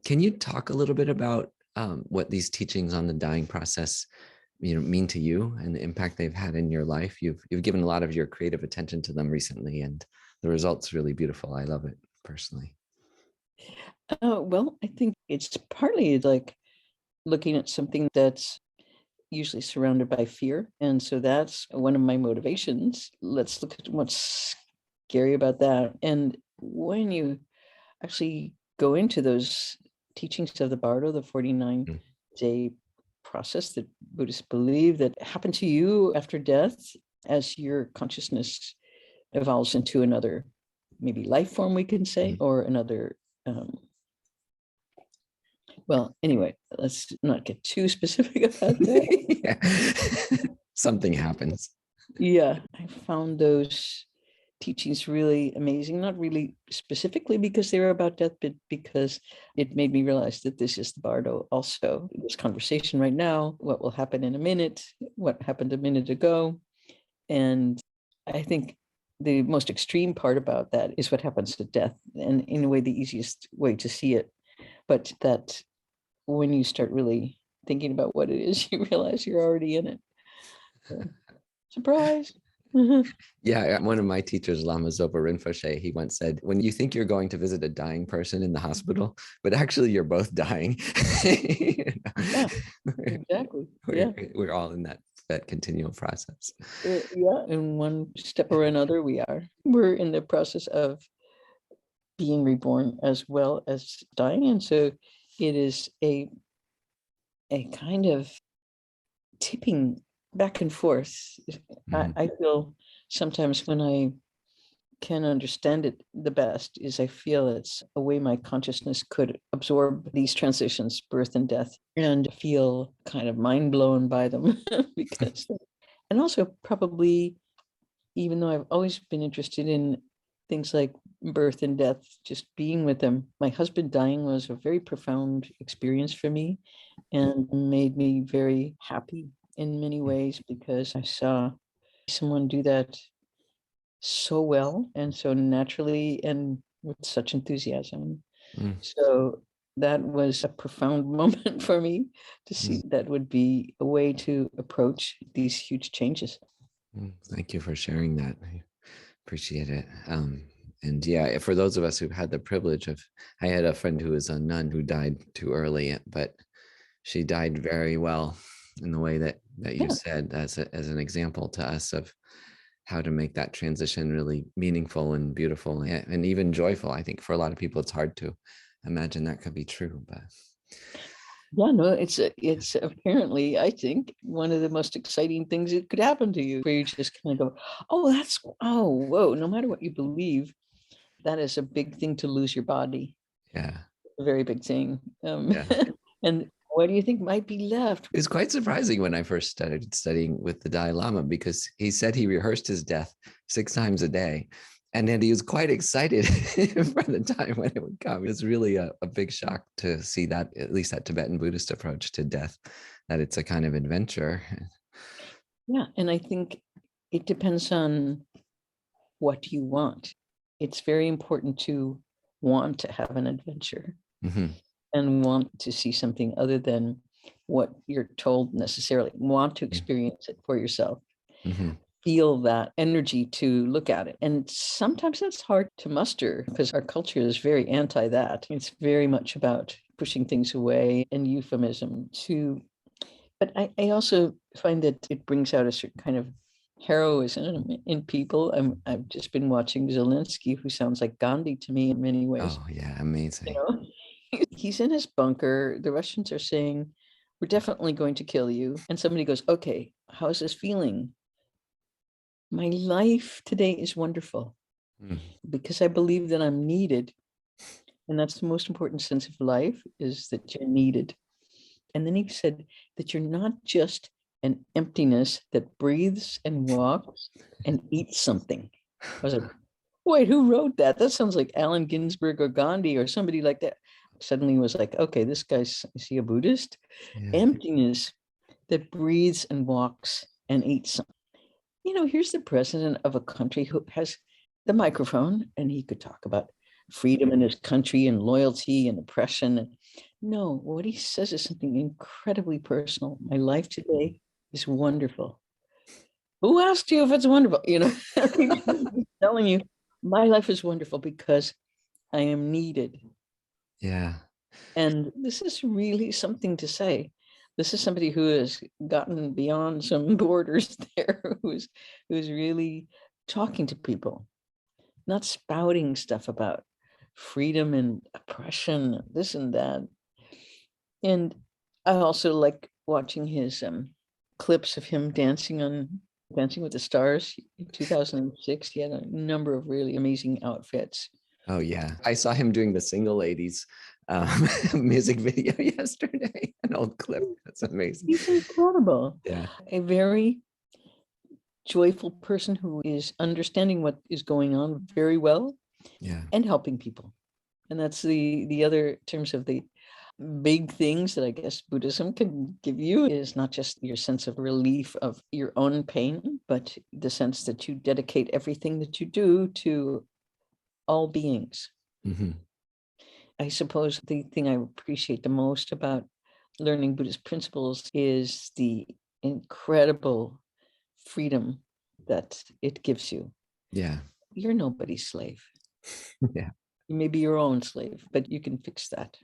Can you talk a little bit about what these teachings on the dying process, mean to you and the impact they've had in your life? You've given a lot of your creative attention to them recently, and the result's really beautiful. I love it personally. Well, I think it's partly like looking at something that's usually surrounded by fear. And so that's one of my motivations. Let's look at what's scary about that. And when you actually go into those teachings of the Bardo, the 49-day process that Buddhists believe that happen to you after death as your consciousness evolves into another, maybe life form, we can say, or another well, anyway, let's not get too specific about that. Yeah. Something happens. Yeah, I found those teachings really amazing, not really specifically because they were about death, but because it made me realize that this is the Bardo also. This conversation right now, what will happen in a minute, what happened a minute ago. And I think the most extreme part about that is what happens to death, and in a way, the easiest way to see it. But that when you start really thinking about what it is, you realize you're already in it. So, surprise. Yeah, one of my teachers, Lama Zopa Rinpoche, he once said, when you think you're going to visit a dying person in the hospital, but actually you're both dying. Yeah, exactly. Yeah. We're all in that continual process. Yeah, in one step or another, we're in the process of being reborn as well as dying. And so it is a kind of tipping back and forth. I feel sometimes when I can understand it the best is I feel it's a way my consciousness could absorb these transitions, birth and death, and feel kind of mind blown by them because, and also probably, even though I've always been interested in things like birth and death, just being with them, my husband dying was a very profound experience for me and made me very happy in many ways because I saw someone do that so well and so naturally and with such enthusiasm. So that was a profound moment for me to see that would be a way to approach these huge changes. Thank you for sharing that. I appreciate it. And yeah, for those of us who've had the privilege of, I had a friend who was a nun who died too early, but she died very well in the way that you said, as an example to us of how to make that transition really meaningful and beautiful and even joyful. I think for a lot of people, it's hard to imagine that could be true, but yeah, no, it's apparently, I think, one of the most exciting things that could happen to you, where you just kind of go, oh, whoa, no matter what you believe, that is a big thing to lose your body. Yeah. A very big thing. Yeah. And what do you think might be left? It was quite surprising when I first started studying with the Dalai Lama, because he said he rehearsed his death 6 times a day. And then he was quite excited for the time when it would come. It was really a big shock to see that, at least that Tibetan Buddhist approach to death, that it's a kind of adventure. Yeah, and I think it depends on what you want. It's very important to want to have an adventure and want to see something other than what you're told necessarily. Want to experience it for yourself. Feel that energy to look at it. And sometimes that's hard to muster because our culture is very anti that. It's very much about pushing things away and euphemism to, but I also find that it brings out a certain kind of heroism in people. I've just been watching Zelensky, who sounds like Gandhi to me in many ways. Oh yeah, amazing. You know, he's in his bunker. The Russians are saying, we're definitely going to kill you. And somebody goes, okay, how's this feeling? My life today is wonderful because I believe that I'm needed. And that's the most important sense of life, is that you're needed. And then he said that you're not just an emptiness that breathes and walks and eats something. I was like, wait, who wrote that? That sounds like Allen Ginsberg or Gandhi or somebody like that. Suddenly was like, okay, this guy's, is he a Buddhist? Yeah. Emptiness that breathes and walks and eats something. You know, here's the president of a country who has the microphone and he could talk about freedom in his country and loyalty and oppression. No, what he says is something incredibly personal. My life today is wonderful. Who asked you if it's wonderful? He's telling you my life is wonderful because I am needed. Yeah. And this is really something to say. This is somebody who has gotten beyond some borders there, who's really talking to people, not spouting stuff about freedom and oppression, this and that. And I also like watching his clips of him dancing on Dancing with the Stars in 2006. He had a number of really amazing outfits. Oh yeah, I saw him doing the Single Ladies music video yesterday. An old clip. That's amazing. He's incredible. Yeah. A very joyful person who is understanding what is going on very well. Yeah. And helping people. And that's the other terms of the big things that I guess Buddhism can give you is not just your sense of relief of your own pain, but the sense that you dedicate everything that you do to all beings. Mm-hmm. I suppose the thing I appreciate the most about learning Buddhist principles is the incredible freedom that it gives you. Yeah. You're nobody's slave. Yeah. You may be your own slave, but you can fix that.